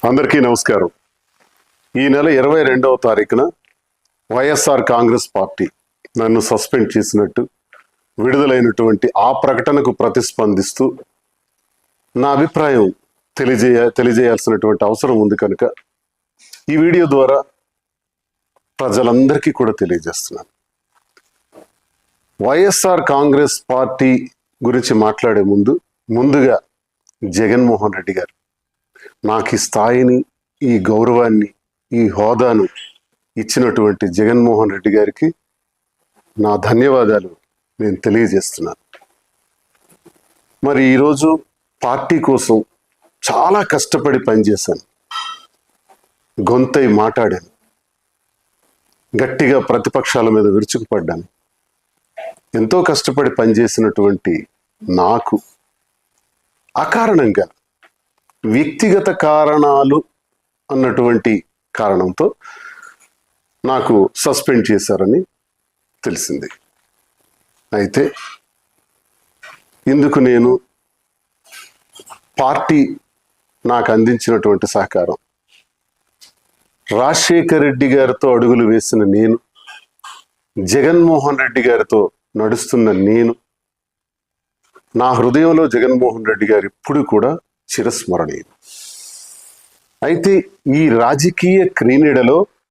అందరికీ నమస్కారం. ఈ నెల 22వ తారీఖున వైఎస్ఆర్ కాంగ్రెస్ పార్టీ నన్ను సస్పెండ్ చేసినట్టు విడుదలైనటువంటి ఆ ప్రకటనకు ప్రతిస్పందిస్తూ నా అభిప్రాయం తెలియజేయాల్సినటువంటి అవసరం ఉంది కనుక ఈ వీడియో ద్వారా ప్రజలందరికీ కూడా తెలియజేస్తున్నాను. వైఎస్ఆర్ కాంగ్రెస్ పార్టీ గురించి మాట్లాడే ముందుగా జగన్మోహన్ రెడ్డి గారు నాకు ఈ స్థాయిని, ఈ గౌరవాన్ని, ఈ హోదాను ఇచ్చినటువంటి జగన్మోహన్ రెడ్డి గారికి నా ధన్యవాదాలు నేను తెలియజేస్తున్నాను. మరి ఈరోజు పార్టీ కోసం చాలా కష్టపడి పనిచేశాను, గొంతై మాట్లాడాను, గట్టిగా ప్రతిపక్షాల మీద విరుచుకుపడ్డాను. ఎంతో కష్టపడి పనిచేసినటువంటి నాకు అకారణంగా వ్యక్తిగత కారణాలు అన్నటువంటి కారణంతో నాకు సస్పెండ్ చేశారని తెలిసింది. అయితే ఇందుకు నేను పార్టీ నాకు అందించినటువంటి సహకారం, రాజశేఖర్ రెడ్డి గారితో అడుగులు వేసిన నేను, జగన్మోహన్ రెడ్డి గారితో నడుస్తున్న నేను, నా హృదయంలో జగన్మోహన్ రెడ్డి గారు ఇప్పుడు కూడా చిరస్మరణీయం. అయితే ఈ రాజకీయ క్రీడలో